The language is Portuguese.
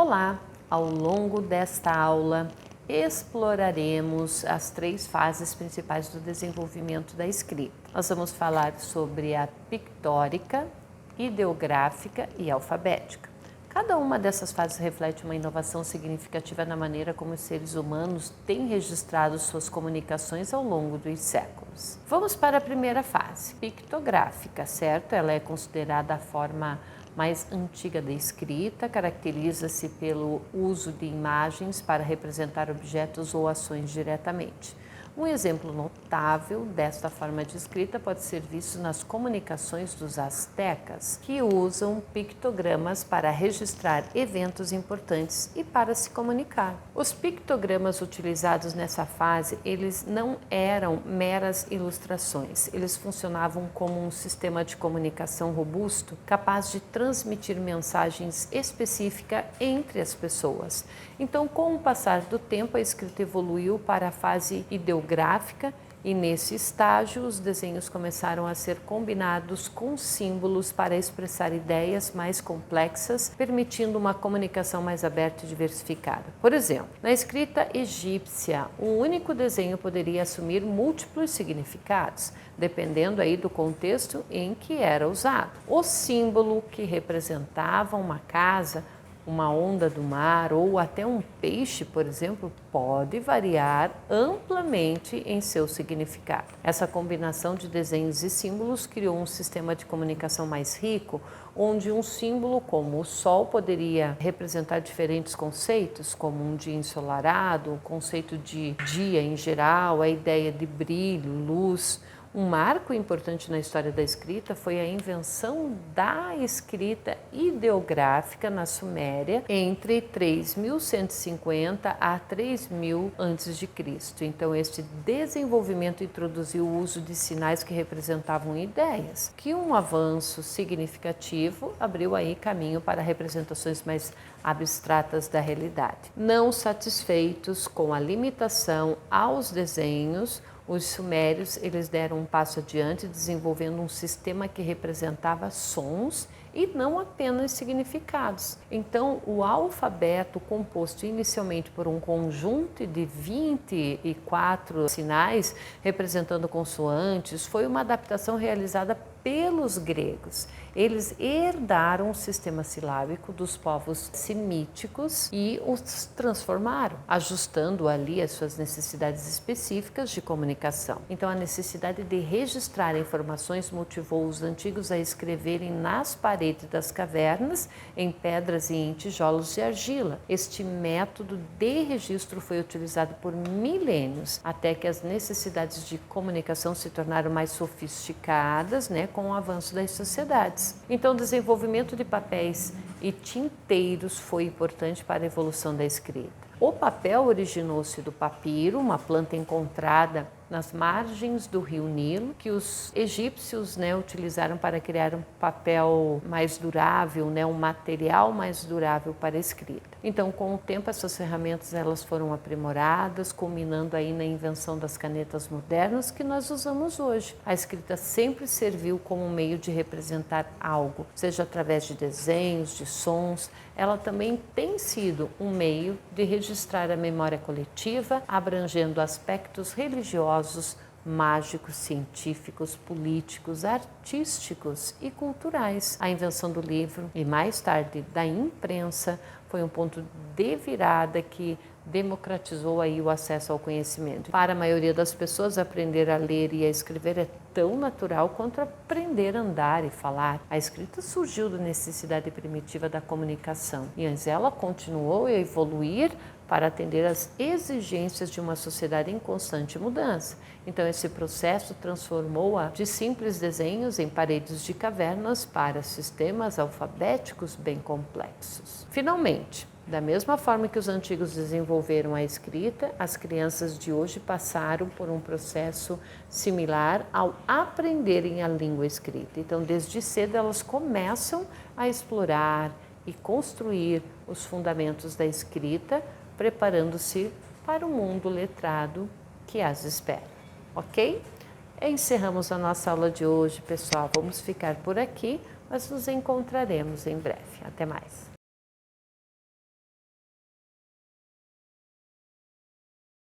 Olá! Ao longo desta aula, exploraremos as 3 fases principais do desenvolvimento da escrita. Nós vamos falar sobre a pictórica, ideográfica e alfabética. Cada uma dessas fases reflete uma inovação significativa na maneira como os seres humanos têm registrado suas comunicações ao longo dos séculos. Vamos para a primeira fase, pictográfica, certo? Ela é considerada a forma mais antiga da escrita, caracteriza-se pelo uso de imagens para representar objetos ou ações diretamente. Um exemplo notável desta forma de escrita pode ser visto nas comunicações dos astecas, que usam pictogramas para registrar eventos importantes e para se comunicar. Os pictogramas utilizados nessa fase, eles não eram meras ilustrações, eles funcionavam como um sistema de comunicação robusto, capaz de transmitir mensagens específicas entre as pessoas. Então, com o passar do tempo, a escrita evoluiu para a fase ideográfica e, nesse estágio, os desenhos começaram a ser combinados com símbolos para expressar ideias mais complexas, permitindo uma comunicação mais aberta e diversificada. Por exemplo, na escrita egípcia, um único desenho poderia assumir múltiplos significados, dependendo aí do contexto em que era usado. O símbolo que representava uma casa, uma onda do mar ou até um peixe, por exemplo, pode variar amplamente em seu significado. Essa combinação de desenhos e símbolos criou um sistema de comunicação mais rico, onde um símbolo como o sol poderia representar diferentes conceitos, como um dia ensolarado, o conceito de dia em geral, a ideia de brilho, luz. Um marco importante na história da escrita foi a invenção da escrita ideográfica na Suméria entre 3150 a 3000 a.C. Então, este desenvolvimento introduziu o uso de sinais que representavam ideias, que um avanço significativo abriu aí caminho para representações mais abstratas da realidade. Não satisfeitos com a limitação aos desenhos, os sumérios eles deram um passo adiante, desenvolvendo um sistema que representava sons e não apenas significados. Então, o alfabeto, composto inicialmente por um conjunto de 24 sinais representando consoantes, foi uma adaptação realizada pelos gregos. Eles herdaram o sistema silábico dos povos semíticos e os transformaram, ajustando ali as suas necessidades específicas de comunicação. Então, a necessidade de registrar informações motivou os antigos a escreverem nas paredes das cavernas, em pedras e em tijolos de argila. Este método de registro foi utilizado por milênios, até que as necessidades de comunicação se tornaram mais sofisticadas, com o avanço das sociedades. Então, o desenvolvimento de papéis e tinteiros foi importante para a evolução da escrita. O papel originou-se do papiro, uma planta encontrada nas margens do rio Nilo, que os egípcios utilizaram para criar um papel mais durável, um material mais durável para a escrita. Então, com o tempo, essas ferramentas elas foram aprimoradas, culminando aí na invenção das canetas modernas que nós usamos hoje. A escrita sempre serviu como um meio de representar algo, seja através de desenhos, de sons. Ela também tem sido um meio de registrar a memória coletiva, abrangendo aspectos religiosos, mágicos, científicos, políticos, artísticos e culturais. A invenção do livro e mais tarde da imprensa foi um ponto de virada que democratizou aí o acesso ao conhecimento. Para a maioria das pessoas, aprender a ler e a escrever é tão natural quanto aprender a andar e falar. A escrita surgiu da necessidade primitiva da comunicação e antes ela continuou a evoluir para atender às exigências de uma sociedade em constante mudança. Então, esse processo transformou-a de simples desenhos em paredes de cavernas para sistemas alfabéticos bem complexos. Finalmente, da mesma forma que os antigos desenvolveram a escrita, as crianças de hoje passaram por um processo similar ao aprenderem a língua escrita. Então, desde cedo, elas começam a explorar e construir os fundamentos da escrita, preparando-se para o mundo letrado que as espera. Ok? Encerramos a nossa aula de hoje, pessoal. Vamos ficar por aqui, mas nos encontraremos em breve. Até mais!